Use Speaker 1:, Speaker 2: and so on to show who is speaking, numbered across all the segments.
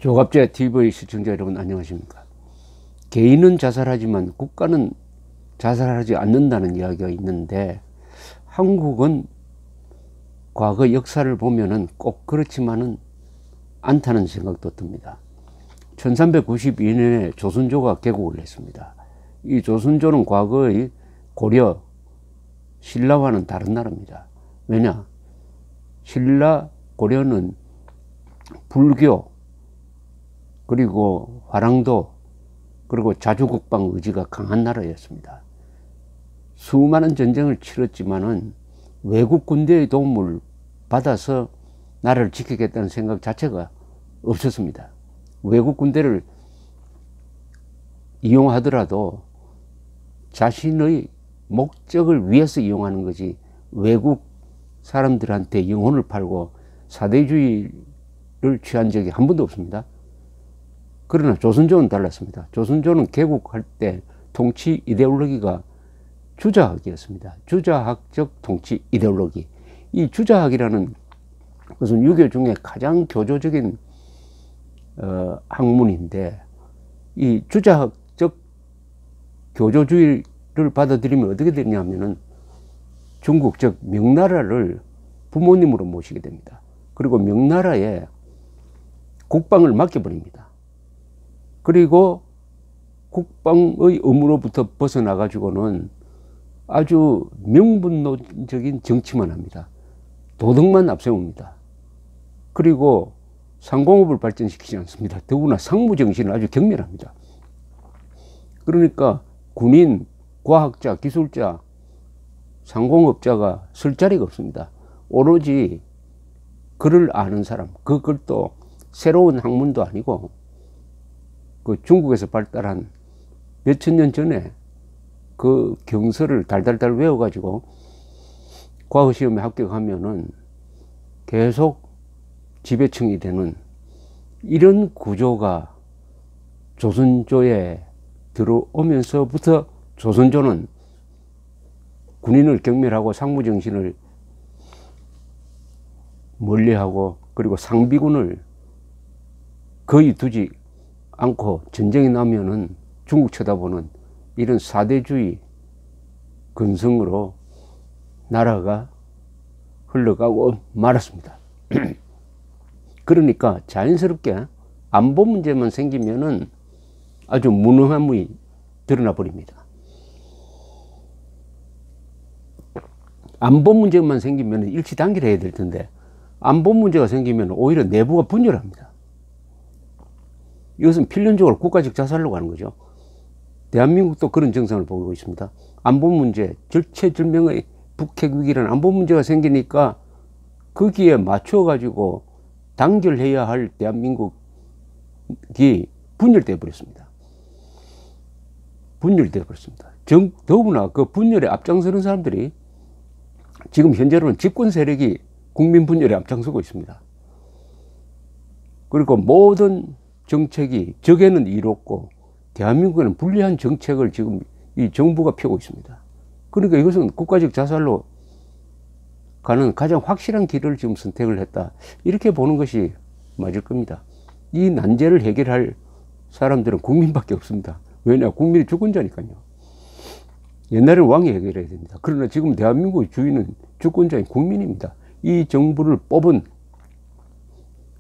Speaker 1: 조갑제 TV 시청자 여러분 안녕하십니까. 개인은 자살하지만 국가는 자살하지 않는다는 이야기가 있는데, 한국은 과거 역사를 보면은 꼭 그렇지만은 않다는 생각도 듭니다. 1392년에 조선조가 개국을 했습니다. 이 조선조는 과거의 고려, 신라와는 다른 나라입니다. 왜냐? 신라, 고려는 불교, 그리고 화랑도, 그리고 자주국방 의지가 강한 나라였습니다. 수많은 전쟁을 치렀지만은 외국 군대의 도움을 받아서 나라를 지키겠다는 생각 자체가 없었습니다. 외국 군대를 이용하더라도 자신의 목적을 위해서 이용하는 거지, 외국 사람들한테 영혼을 팔고 사대주의를 취한 적이 한 번도 없습니다. 그러나 조선조는 달랐습니다. 조선조는 개국할 때 통치 이데올로기가 주자학이었습니다. 주자학적 통치 이데올로기. 이 주자학이라는 것은 유교 중에 가장 교조적인 학문인데, 이 주자학적 교조주의를 받아들이면 어떻게 되냐면은 중국, 즉 명나라를 부모님으로 모시게 됩니다. 그리고 명나라에 국방을 맡겨버립니다. 그리고 국방의 의무로부터 벗어나 가지고는 아주 명분론적인 정치만 합니다. 도덕만 앞세웁니다. 그리고 상공업을 발전시키지 않습니다. 더구나 상무정신은 아주 경멸합니다. 그러니까 군인, 과학자, 기술자, 상공업자가 쓸 자리가 없습니다. 오로지 글을 아는 사람, 그것도 새로운 학문도 아니고 그 중국에서 발달한 몇천 년 전에 그 경서를 달달달 외워가지고 과거시험에 합격하면은 계속 지배층이 되는 이런 구조가 조선조에 들어오면서부터 조선조는 군인을 경멸하고 상무정신을 멀리하고, 그리고 상비군을 거의 두지 않고 전쟁이 나면은 중국 쳐다보는 이런 사대주의 근성으로 나라가 흘러가고 말았습니다. 그러니까 자연스럽게 안보 문제만 생기면은 아주 무능함이 드러나 버립니다. 안보 문제만 생기면 일치단결해야 될 텐데, 안보 문제가 생기면 오히려 내부가 분열합니다. 이것은 필연적으로 국가적 자살로 가는 거죠. 대한민국도 그런 증상을 보이고 있습니다. 안보 문제, 절체절명의 북핵 위기라는 안보 문제가 생기니까 거기에 맞춰 가지고 단결해야 할 대한민국이 분열되어 버렸습니다. 분열되어 버렸습니다. 더구나 그 분열에 앞장서는 사람들이 지금 현재로는 집권 세력이 국민 분열에 앞장서고 있습니다. 그리고 모든 정책이 적에는 이롭고 대한민국에는 불리한 정책을 지금 이 정부가 펴고 있습니다. 그러니까 이것은 국가적 자살로 가는 가장 확실한 길을 지금 선택을 했다, 이렇게 보는 것이 맞을 겁니다. 이 난제를 해결할 사람들은 국민밖에 없습니다. 왜냐? 국민이 주권자니까요. 옛날에는 왕이 해결해야 됩니다. 그러나 지금 대한민국의 주인은 주권자인 국민입니다. 이 정부를 뽑은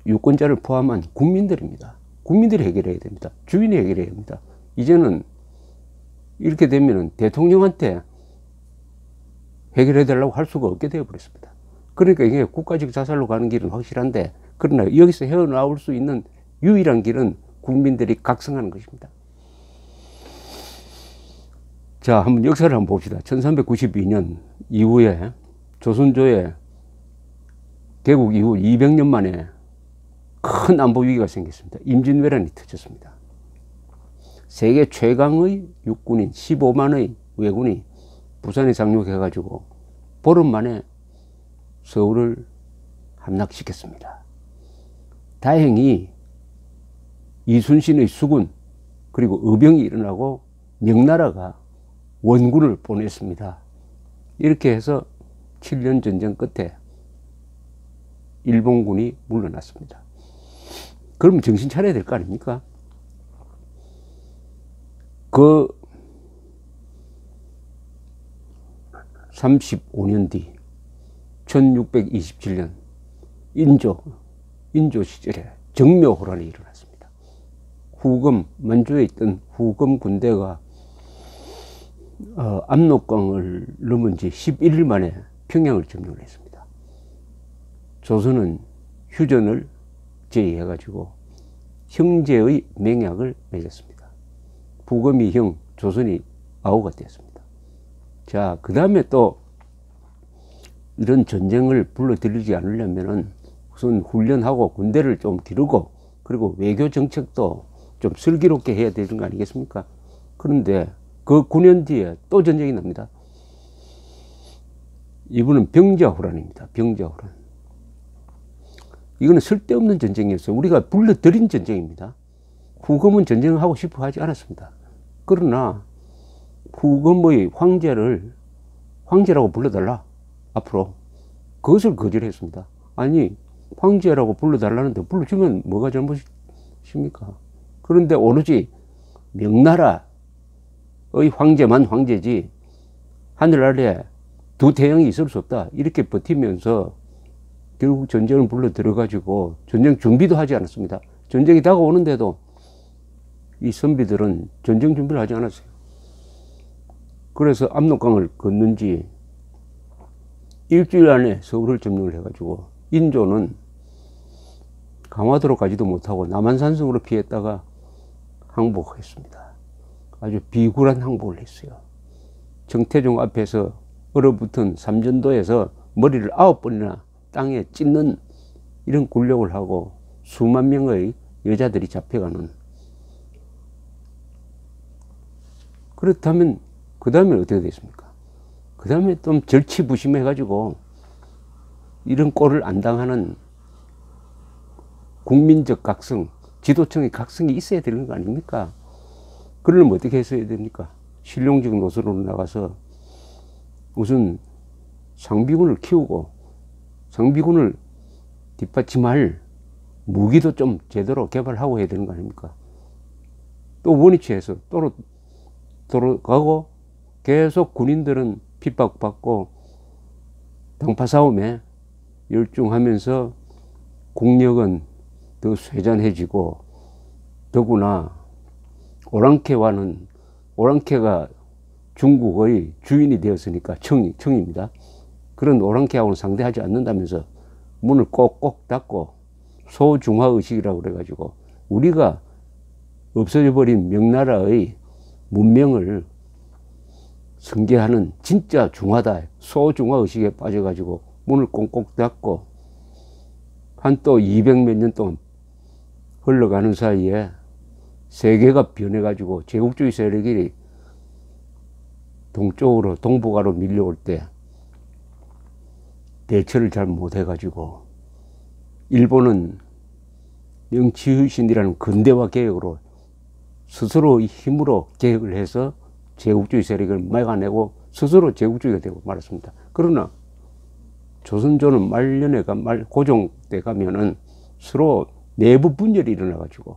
Speaker 1: 유권자를 포함한 국민들입니다. 국민들이 해결해야 됩니다. 주인이 해결해야 됩니다. 이제는 이렇게 되면은 대통령한테 해결해 달라고 할 수가 없게 되어 버렸습니다. 그러니까 이게 국가적 자살로 가는 길은 확실한데, 그러나 여기서 헤어나올 수 있는 유일한 길은 국민들이 각성하는 것입니다. 자, 한번 역사를 한번 봅시다. 1392년 이후에 조선조의 개국 이후 200년 만에 큰 안보 위기가 생겼습니다. 임진왜란이 터졌습니다. 세계 최강의 육군인 15만의 왜군이 부산에 상륙해가지고 보름 만에 서울을 함락시켰습니다. 다행히 이순신의 수군, 그리고 의병이 일어나고 명나라가 원군을 보냈습니다. 이렇게 해서 7년 전쟁 끝에 일본군이 물러났습니다. 그러면 정신 차려야 될 거 아닙니까? 그 35년 뒤 1627년 인조 시절에 정묘호란이 일어났습니다. 만주에 있던 후금 군대가 압록강을 넘은 지 11일 만에 평양을 점령을 했습니다. 조선은 휴전을 제의해가지고 형제의 맹약을 맺었습니다. 후금이 형, 조선이 아우가 되었습니다. 자, 그 다음에 또 이런 전쟁을 불러들이지 않으려면은 우선 훈련하고 군대를 좀 기르고 그리고 외교 정책도 좀 슬기롭게 해야 되는 거 아니겠습니까? 그런데 그 9년 뒤에 또 전쟁이 납니다. 이분은 병자호란입니다. 병자호란. 이거는 쓸데없는 전쟁이었어요. 우리가 불러들인 전쟁입니다. 후금은 전쟁을 하고 싶어 하지 않았습니다. 그러나 후금의 황제라고 불러달라. 앞으로. 그것을 거절했습니다. 아니, 황제라고 불러달라는데 불러주면 뭐가 잘못입니까? 그런데 오로지 명나라의 황제만 황제지 하늘 아래 두 태양이 있을 수 없다. 이렇게 버티면서 결국 전쟁을 불러 들어가지고 전쟁 준비도 하지 않았습니다. 전쟁이 다가오는데도 이 선비들은 전쟁 준비를 하지 않았어요. 그래서 압록강을 건넌 지 일주일 안에 서울을 점령을 해가지고 인조는 강화도로 가지도 못하고 남한산성으로 피했다가 항복했습니다. 아주 비굴한 항복을 했어요. 정태종 앞에서 얼어붙은 삼전도에서 머리를 9번이나 땅에 찢는 이런 굴욕을 하고 수만 명의 여자들이 잡혀가는. 그렇다면 그 다음에 어떻게 됐습니까? 그 다음에 좀 절치부심해가지고 이런 꼴을 안 당하는 국민적 각성, 지도층의 각성이 있어야 되는 거 아닙니까? 그러려면 어떻게 했어야 됩니까? 실용적 노선으로 나가서 우선 상비군을 키우고 상비군을 뒷받침할 무기도 좀 제대로 개발하고 해야 되는 거 아닙니까? 또 원위치해서 돌아가고 계속 군인들은 핍박받고 당파 싸움에 열중하면서 국력은 더 쇠잔해지고 더구나 오랑캐가 중국의 주인이 되었으니까 청입니다. 그런 오랑캐하고는 상대하지 않는다면서 문을 꼭꼭 닫고 소중화의식이라고 그래가지고 우리가 없어져 버린 명나라의 문명을 승계하는 진짜 중화다, 소중화의식에 빠져가지고 문을 꽁꽁 닫고 한 또 200몇 년 동안 흘러가는 사이에 세계가 변해가지고 제국주의 세력이 동쪽으로 동북아로 밀려올 때 대처를 잘 못해가지고 일본은 영치의신이라는 근대화 개혁으로 스스로 힘으로 개혁을 해서 제국주의 세력을 막아내고 스스로 제국주의가 되고 말았습니다. 그러나 조선조는 고종 때 가면은 서로 내부 분열이 일어나가지고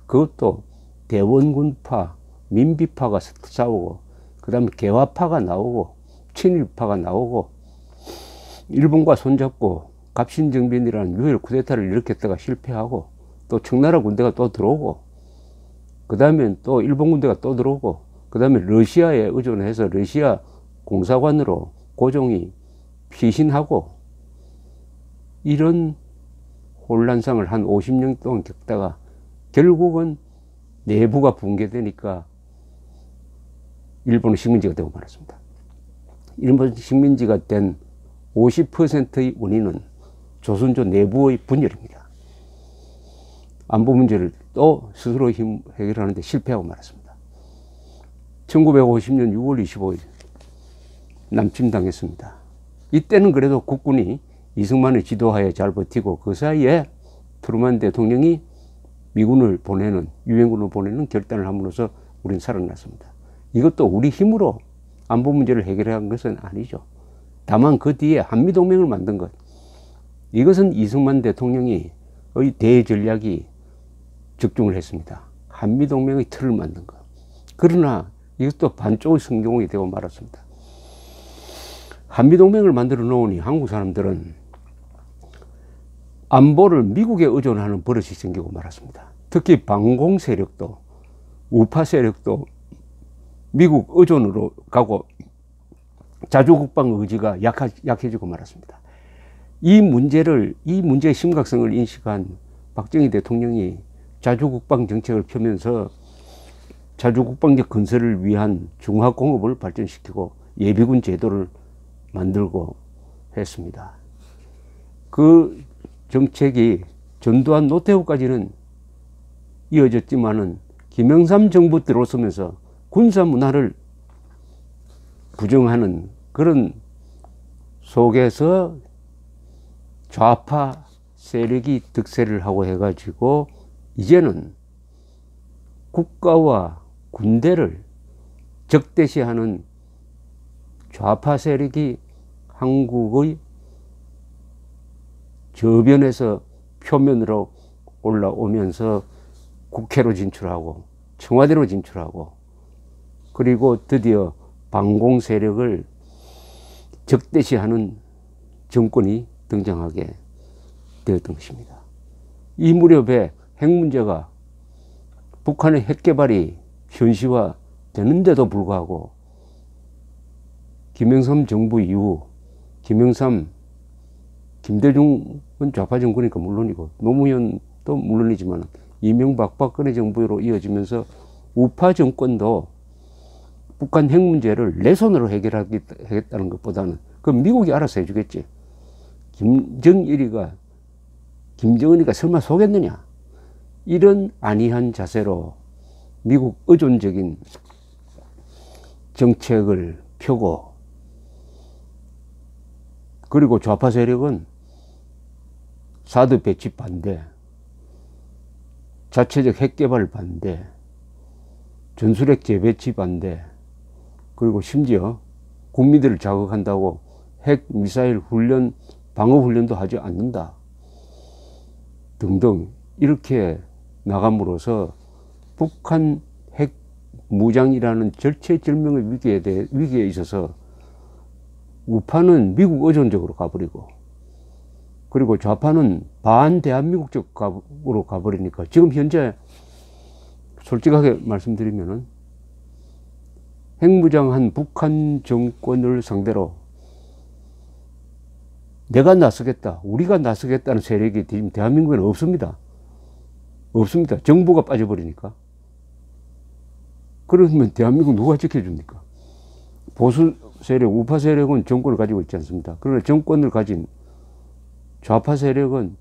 Speaker 1: 그것도 대원군파, 민비파가 싸우고 그 다음에 개화파가 나오고 친일파가 나오고 일본과 손잡고 갑신정변이라는 유혈 쿠데타를 일으켰다가 실패하고 또 청나라 군대가 또 들어오고 그 다음에 또 일본 군대가 또 들어오고 그 다음에 러시아에 의존해서 러시아 공사관으로 고종이 피신하고 이런 혼란상을 한 50년 동안 겪다가 결국은 내부가 붕괴되니까 일본은 식민지가 되고 말았습니다. 일본 식민지가 된 50%의 원인은 조선조 내부의 분열입니다. 안보 문제를 또 스스로 해결하는데 실패하고 말았습니다. 1950년 6월 25일 남침당했습니다. 이때는 그래도 국군이 이승만의 지도하에 잘 버티고 그 사이에 트루만 대통령이 미군을 보내는 유엔군을 보내는 결단을 함으로써 우리는 살아났습니다. 이것도 우리 힘으로 안보 문제를 해결한 것은 아니죠. 다만 그 뒤에 한미동맹을 만든 것, 이것은 이승만 대통령의 대전략이 적중을 했습니다. 한미동맹의 틀을 만든 것. 그러나 이것도 반쪽의 성공이 되고 말았습니다. 한미동맹을 만들어 놓으니 한국 사람들은 안보를 미국에 의존하는 버릇이 생기고 말았습니다. 특히 반공 세력도 우파 세력도 미국 의존으로 가고 자주국방 의지가 약해지고 말았습니다. 이 문제의 심각성을 인식한 박정희 대통령이 자주국방 정책을 펴면서 자주국방적 건설을 위한 중화공업을 발전시키고 예비군 제도를 만들고 했습니다. 그 정책이 전두환 노태우까지는 이어졌지만은 김영삼 정부 들어서면서 군사 문화를 부정하는 그런 속에서 좌파 세력이 득세를 하고 해가지고 이제는 국가와 군대를 적대시하는 좌파 세력이 한국의 저변에서 표면으로 올라오면서 국회로 진출하고 청와대로 진출하고 그리고 드디어 반공 세력을 적대시하는 정권이 등장하게 되었던 것입니다. 이 무렵에 핵 문제가 북한의 핵 개발이 현실화되는데도 불구하고 김영삼 정부 이후 김대중은 좌파 정권이니까 물론이고 노무현도 물론이지만 이명박 박근혜 정부로 이어지면서 우파 정권도 북한 핵 문제를 내 손으로 해결하겠다는 것보다는 그 미국이 알아서 해주겠지. 김정은이가 설마 속였느냐? 이런 안이한 자세로 미국 의존적인 정책을 펴고 그리고 좌파 세력은 사드 배치 반대, 자체적 핵 개발 반대, 전술핵 재배치 반대, 그리고 심지어 국민들을 자극한다고 핵 미사일 훈련, 방어 훈련도 하지 않는다 등등 이렇게 나감으로써 북한 핵 무장이라는 절체절명의 위기에 있어서 우파는 미국 의존적으로 가버리고 그리고 좌파는 반대한민국적으로 가버리니까 지금 현재 솔직하게 말씀드리면은 핵무장한 북한 정권을 상대로 내가 나서겠다, 우리가 나서겠다는 세력이 지금 대한민국에는 없습니다. 없습니다. 정부가 빠져버리니까. 그러면 대한민국 누가 지켜줍니까? 보수 세력, 우파 세력은 정권을 가지고 있지 않습니다. 그러나 정권을 가진 좌파 세력은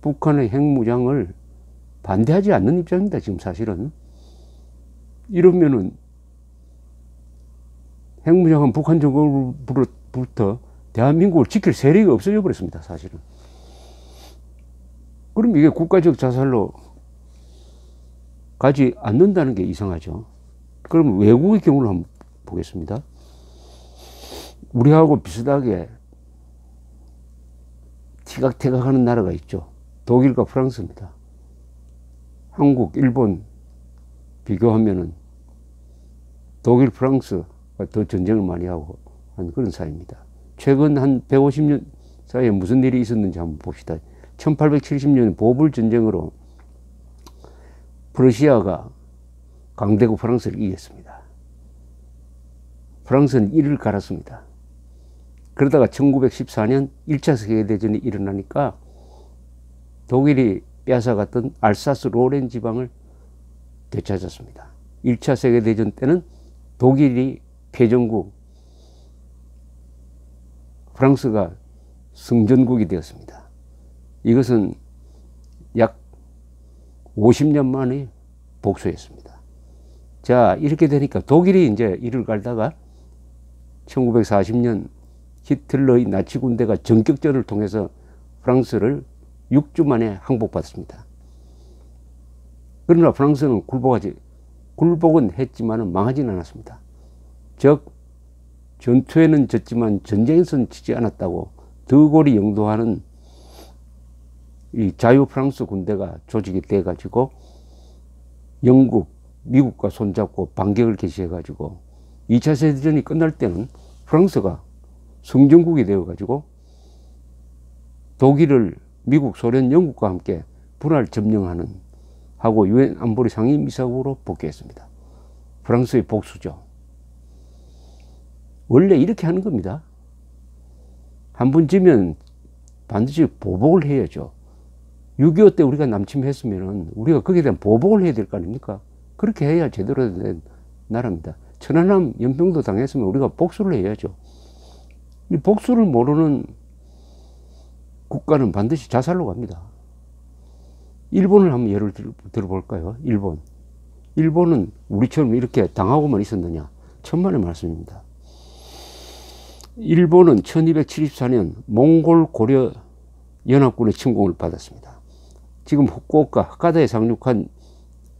Speaker 1: 북한의 핵무장을 반대하지 않는 입장입니다. 지금 사실은. 이러면은 핵무장한 북한 정권으로부터 대한민국을 지킬 세력이 없어져 버렸습니다. 사실은. 그럼 이게 국가적 자살로 가지 않는다는 게 이상하죠. 그럼 외국의 경우를 한번 보겠습니다. 우리하고 비슷하게 티각태각하는 나라가 있죠. 독일과 프랑스입니다. 한국, 일본 비교하면은 독일, 프랑스가 더 전쟁을 많이 하고 한 그런 사이입니다. 최근 한 150년 사이에 무슨 일이 있었는지 한번 봅시다. 1870년 보불 전쟁으로 프러시아가 강대국 프랑스를 이겼습니다. 프랑스는 이를 갈았습니다. 그러다가 1914년 1차 세계대전이 일어나니까 독일이 빼앗아갔던 알사스 로렌 지방을 되찾았습니다. 1차 세계대전 때는 독일이 패전국, 프랑스가 승전국이 되었습니다. 이것은 약 50년 만에 복수했습니다. 자, 이렇게 되니까 독일이 이제 이를 갈다가 1940년 히틀러의 나치 군대가 전격전을 통해서 프랑스를 6주 만에 항복받습니다. 그러나 프랑스는 굴복은 했지만 망하지는 않았습니다. 즉 전투에는 졌지만 전쟁에서는 지지 않았다고 드골이 영도하는 이 자유 프랑스 군대가 조직이 돼 가지고 영국, 미국과 손잡고 반격을 개시해가지고 2차 세계대전이 끝날 때는 프랑스가 성전국이 되어가지고 독일을 미국, 소련, 영국과 함께 분할 점령하는 하고 유엔 안보리 상임이사국으로 복귀했습니다. 프랑스의 복수죠. 원래 이렇게 하는 겁니다. 한 번 지면 반드시 보복을 해야죠. 6.25 때 우리가 남침했으면 우리가 거기에 대한 보복을 해야 될 거 아닙니까? 그렇게 해야 제대로 된 나라입니다. 천안함 연평도 당했으면 우리가 복수를 해야죠. 이 복수를 모르는 국가는 반드시 자살로 갑니다. 일본을 한번 예를 들어볼까요? 일본은 우리처럼 이렇게 당하고만 있었느냐? 천만의 말씀입니다. 일본은 1274년 몽골 고려 연합군의 침공을 받았습니다. 지금 후쿠오카 홋카다에 상륙한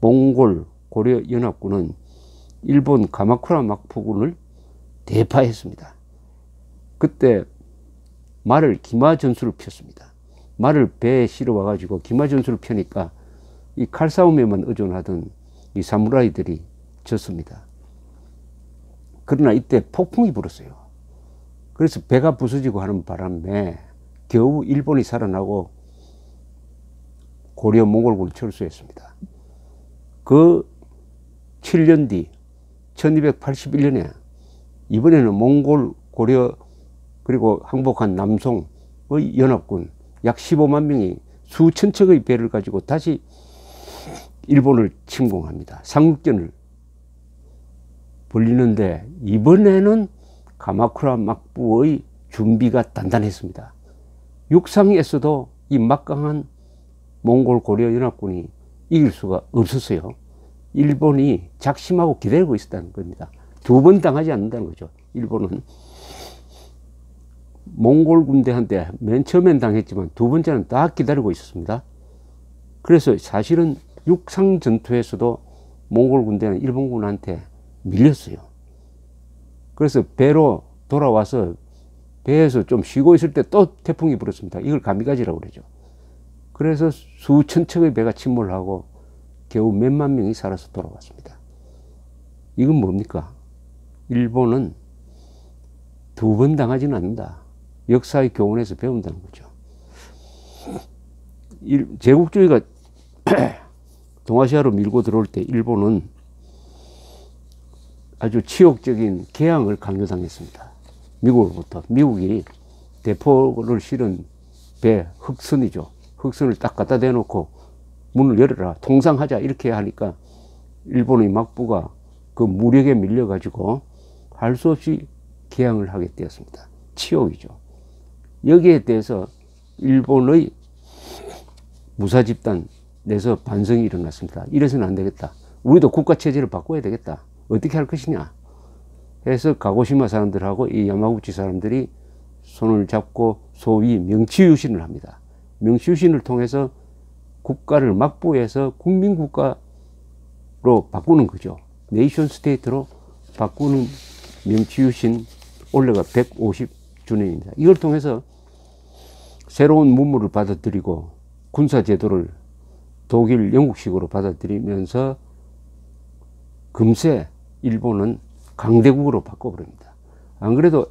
Speaker 1: 몽골 고려 연합군은 일본 가마쿠라 막부군을 대파했습니다. 그때 말을 기마 전술을 폈습니다. 말을 배에 실어 와가지고 기마 전술을 펴니까 이 칼싸움에만 의존하던 이 사무라이들이 졌습니다. 그러나 이때 폭풍이 불었어요. 그래서 배가 부서지고 하는 바람에 겨우 일본이 살아나고 고려 몽골군을 철수했습니다. 그 7년 뒤 1281년에 이번에는 몽골, 고려 그리고 항복한 남송의 연합군 약 15만 명이 수천 척의 배를 가지고 다시 일본을 침공합니다. 상륙전을 벌리는데 이번에는 가마쿠라 막부의 준비가 단단했습니다. 육상에서도 이 막강한 몽골 고려 연합군이 이길 수가 없었어요. 일본이 작심하고 기다리고 있었다는 겁니다. 두 번 당하지 않는다는 거죠. 일본은 몽골 군대한테 맨 처음엔 당했지만 두 번째는 딱 기다리고 있었습니다. 그래서 사실은 육상 전투에서도 몽골 군대는 일본군한테 밀렸어요. 그래서 배로 돌아와서 배에서 좀 쉬고 있을 때 또 태풍이 불었습니다. 이걸 가미가지라고 그러죠. 그래서 수천 척의 배가 침몰하고 겨우 몇만 명이 살아서 돌아왔습니다. 이건 뭡니까? 일본은 두 번 당하지는 않는다. 역사의 교훈에서 배운다는 거죠. 제국주의가 동아시아로 밀고 들어올 때 일본은 아주 치욕적인 개항을 강요당했습니다. 미국으로부터. 미국이 대포를 실은 배, 흑선이죠. 흑선을 딱 갖다 대놓고 문을 열어라, 통상하자 이렇게 하니까 일본의 막부가 그 무력에 밀려가지고 할 수 없이 개항을 하게 되었습니다. 치욕이죠. 여기에 대해서 일본의 무사집단 내에서 반성이 일어났습니다. 이래서는 안 되겠다. 우리도 국가체제를 바꿔야 되겠다. 어떻게 할 것이냐 해서 가고시마 사람들하고 이 야마구치 사람들이 손을 잡고 소위 명치유신을 합니다. 명치유신을 통해서 국가를 막부해서 국민국가로 바꾸는 거죠. 네이션 스테이트로 바꾸는 명치유신 올해가 150주년입니다. 이걸 통해서 새로운 문물을 받아들이고 군사제도를 독일, 영국식으로 받아들이면서 금세 일본은 강대국으로 바꿔버립니다. 안 그래도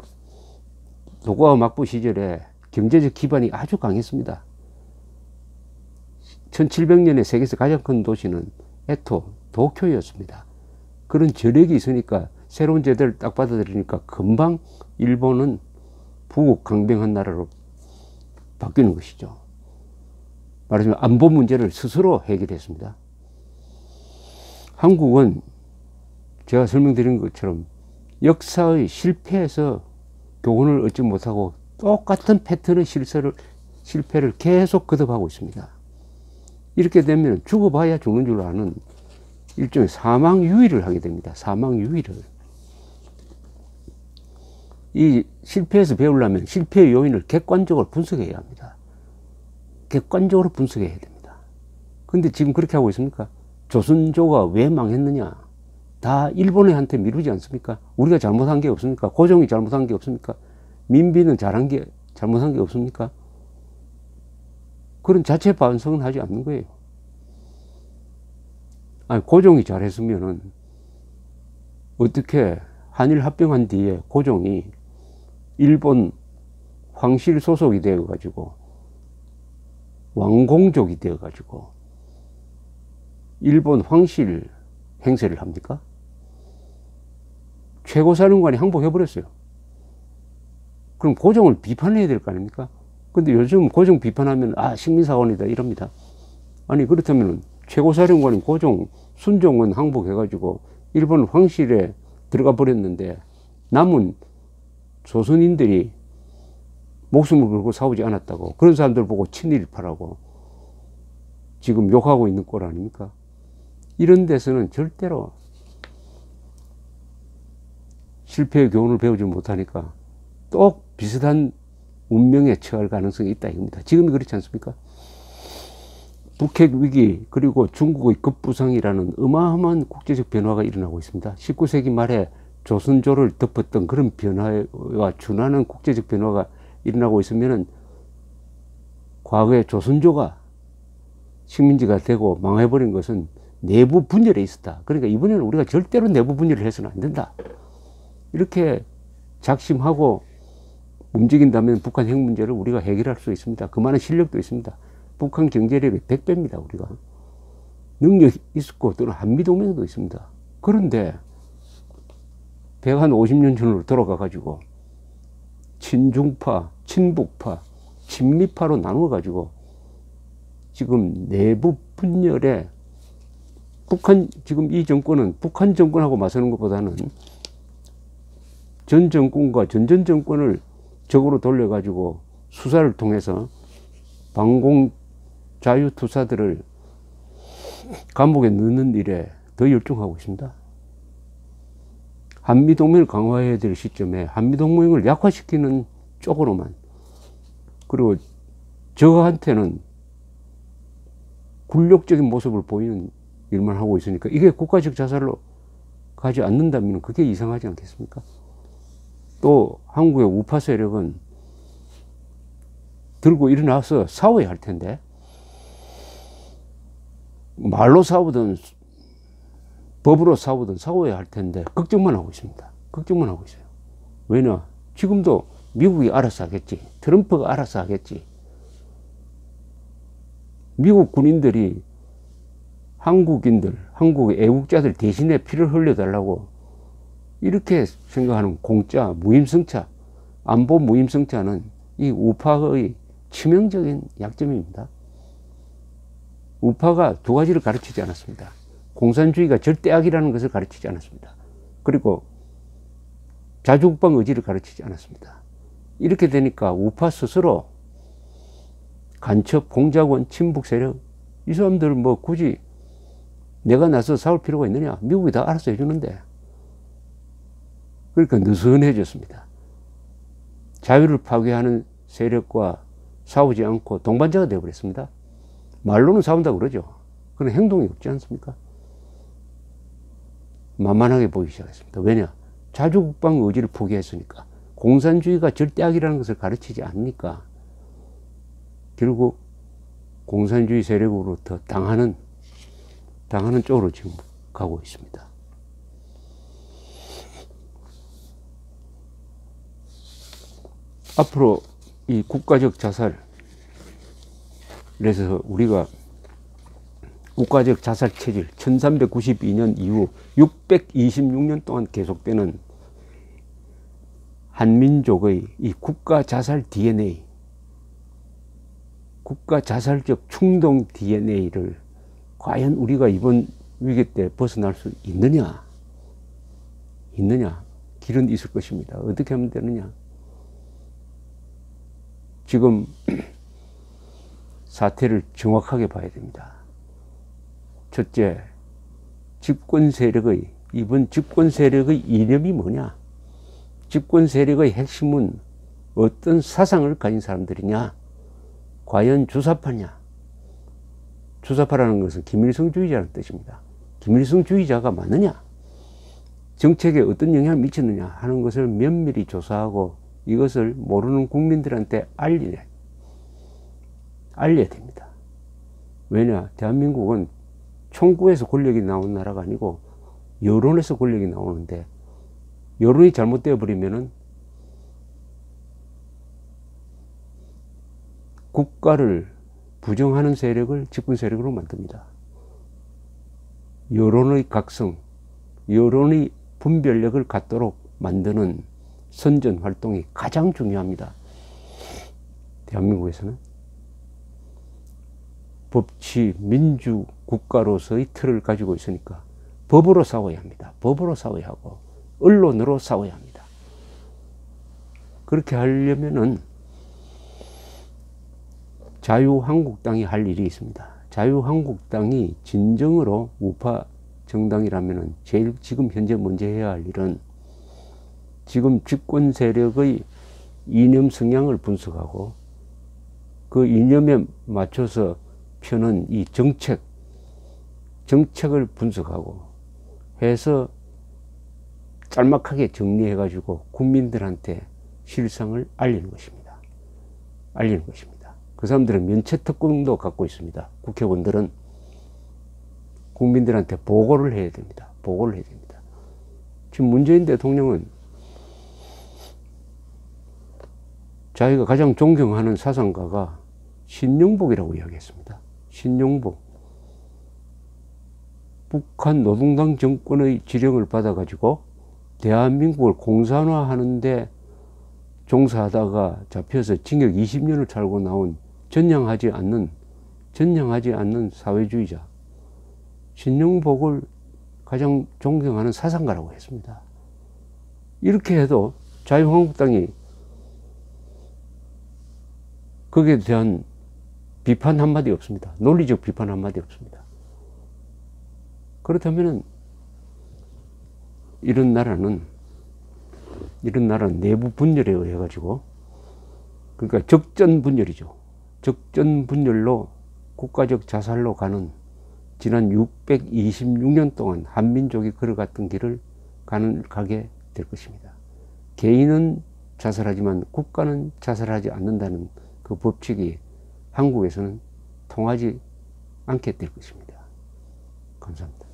Speaker 1: 도쿠가와 막부 시절에 경제적 기반이 아주 강했습니다. 1700년에 세계에서 가장 큰 도시는 에토, 도쿄였습니다. 그런 저력이 있으니까 새로운 제도를 딱 받아들이니까 금방 일본은 부국 강병한 나라로 바뀌는 것이죠. 말하자면 안보 문제를 스스로 해결했습니다. 한국은 제가 설명드린 것처럼 역사의 실패에서 교훈을 얻지 못하고 똑같은 패턴의 실패를 계속 거듭하고 있습니다. 이렇게 되면 죽어봐야 죽는 줄 아는 일종의 사망유의를 하게 됩니다. 사망유의를. 이 실패에서 배우려면 실패의 요인을 객관적으로 분석해야 합니다. 객관적으로 분석해야 됩니다. 근데 지금 그렇게 하고 있습니까? 조선조가 왜 망했느냐? 다 일본한테 미루지 않습니까? 우리가 잘못한 게 없습니까? 고종이 잘못한 게 없습니까? 민비는 잘못한 게 없습니까? 그런 자체 반성은 하지 않는 거예요. 아니, 고종이 잘했으면은 어떻게 한일 합병한 뒤에 고종이 일본 황실 소속이 되어 가지고 왕공족이 되어 가지고 일본 황실 행세를 합니까? 최고사령관이 항복해 버렸어요. 그럼 고종을 비판해야 될 거 아닙니까? 근데 요즘 고종 비판하면 식민사원이다 이럽니다. 아니, 그렇다면 최고사령관인 고종 순종은 항복해 가지고 일본 황실에 들어가 버렸는데 남은 조선인들이 목숨을 걸고 싸우지 않았다고, 그런 사람들 보고 친일파라고 지금 욕하고 있는 꼴 아닙니까? 이런 데서는 절대로 실패의 교훈을 배우지 못하니까 또 비슷한 운명에 처할 가능성이 있다 이겁니다. 지금이 그렇지 않습니까? 북핵 위기 그리고 중국의 급부상이라는 어마어마한 국제적 변화가 일어나고 있습니다. 19세기 말에 조선조를 덮었던 그런 변화와 준하는 국제적 변화가 일어나고 있으면은 과거에 조선조가 식민지가 되고 망해버린 것은 내부 분열에 있었다. 그러니까 이번에는 우리가 절대로 내부 분열을 해서는 안 된다. 이렇게 작심하고 움직인다면 북한 핵 문제를 우리가 해결할 수 있습니다. 그만한 실력도 있습니다. 북한 경제력이 100배입니다. 우리가 능력이 있고 또는 한미동맹도 있습니다. 그런데 150년 전으로 돌아가 가지고 친중파, 친북파, 친미파로 나누어 가지고 지금 내부 분열에 지금 이 정권은 북한 정권하고 맞서는 것보다는 전 정권과 전전 정권을 적으로 돌려 가지고 수사를 통해서 방공 자유투사들을 감옥에 넣는 일에 더 열중하고 있습니다. 한미동맹을 강화해야 될 시점에 한미동맹을 약화시키는 쪽으로만, 그리고 저한테는 굴욕적인 모습을 보이는 일만 하고 있으니까 이게 국가적 자살로 가지 않는다면 그게 이상하지 않겠습니까? 또 한국의 우파 세력은 들고 일어나서 싸워야 할 텐데, 말로 싸우든 법으로 싸우든 싸워야 할 텐데 걱정만 하고 있습니다. 걱정만 하고 있어요. 왜냐? 지금도 미국이 알아서 하겠지. 트럼프가 알아서 하겠지. 미국 군인들이 한국인들, 한국의 애국자들 대신에 피를 흘려달라고 이렇게 생각하는 공짜, 무임승차, 안보 무임승차는 이 우파의 치명적인 약점입니다. 우파가 두 가지를 가르치지 않았습니다. 공산주의가 절대 악이라는 것을 가르치지 않았습니다. 그리고 자주국방 의지를 가르치지 않았습니다. 이렇게 되니까 우파 스스로 간첩, 공작원, 친북 세력, 이 사람들 뭐 굳이 내가 나서 싸울 필요가 있느냐? 미국이 다 알아서 해주는데. 그러니까 느슨해졌습니다. 자유를 파괴하는 세력과 싸우지 않고 동반자가 되어버렸습니다. 말로는 싸운다고 그러죠. 그런 행동이 없지 않습니까? 만만하게 보이기 시작했습니다. 왜냐? 자주국방 의지를 포기했으니까. 공산주의가 절대악이라는 것을 가르치지 않으니까 결국 공산주의 세력으로부터 당하는 쪽으로 지금 가고 있습니다. 앞으로 이 국가적 자살, 그래서 우리가 국가적 자살 체질 1392년 이후 626년 동안 계속되는 한민족의 이 국가 자살 DNA, 국가 자살적 충동 DNA를 과연 우리가 이번 위기 때 벗어날 수 있느냐? 길은 있을 것입니다. 어떻게 하면 되느냐? 지금 사태를 정확하게 봐야 됩니다. 첫째, 이번 집권 세력의 이념이 뭐냐? 집권 세력의 핵심은 어떤 사상을 가진 사람들이냐? 과연 주사파냐? 주사파라는 것은 김일성주의자라는 뜻입니다. 김일성주의자가 맞느냐? 정책에 어떤 영향을 미쳤느냐 하는 것을 면밀히 조사하고 이것을 모르는 국민들한테 알려야 됩니다. 왜냐? 대한민국은 총구에서 권력이 나온 나라가 아니고 여론에서 권력이 나오는데, 여론이 잘못되어 버리면은 국가를 부정하는 세력을 집권 세력으로 만듭니다. 여론의 각성, 여론의 분별력을 갖도록 만드는 선전 활동이 가장 중요합니다. 대한민국에서는 법치, 민주 국가로서의 틀을 가지고 있으니까 법으로 싸워야 합니다. 법으로 싸워야 하고 언론으로 싸워야 합니다. 그렇게 하려면은 자유한국당이 할 일이 있습니다. 자유한국당이 진정으로 우파 정당이라면은 제일 지금 현재 먼저 해야 할 일은 지금 집권 세력의 이념 성향을 분석하고 그 이념에 맞춰서 펴는 이 정책을 분석하고 해서 짤막하게 정리해가지고 국민들한테 실상을 알리는 것입니다. 알리는 것입니다. 그 사람들은 면책특권도 갖고 있습니다. 국회의원들은 국민들한테 보고를 해야 됩니다. 보고를 해야 됩니다. 지금 문재인 대통령은 자기가 가장 존경하는 사상가가 신용복이라고 이야기했습니다. 신용복. 북한 노동당 정권의 지령을 받아가지고 대한민국을 공산화하는데 종사하다가 잡혀서 징역 20년을 살고 나온 전향하지 않는 사회주의자 신용복을 가장 존경하는 사상가라고 했습니다. 이렇게 해도 자유한국당이 거기에 대한 비판 한마디 없습니다. 논리적 비판 한마디 없습니다. 그렇다면 이런 나라는 내부 분열에 의해 가지고, 그러니까 적전 분열이죠. 적전 분열로 국가적 자살로 가는, 지난 626년 동안 한민족이 걸어갔던 길을 가게 될 것입니다. 개인은 자살하지만 국가는 자살하지 않는다는 그 법칙이 한국에서는 통하지 않게 될 것입니다. 감사합니다.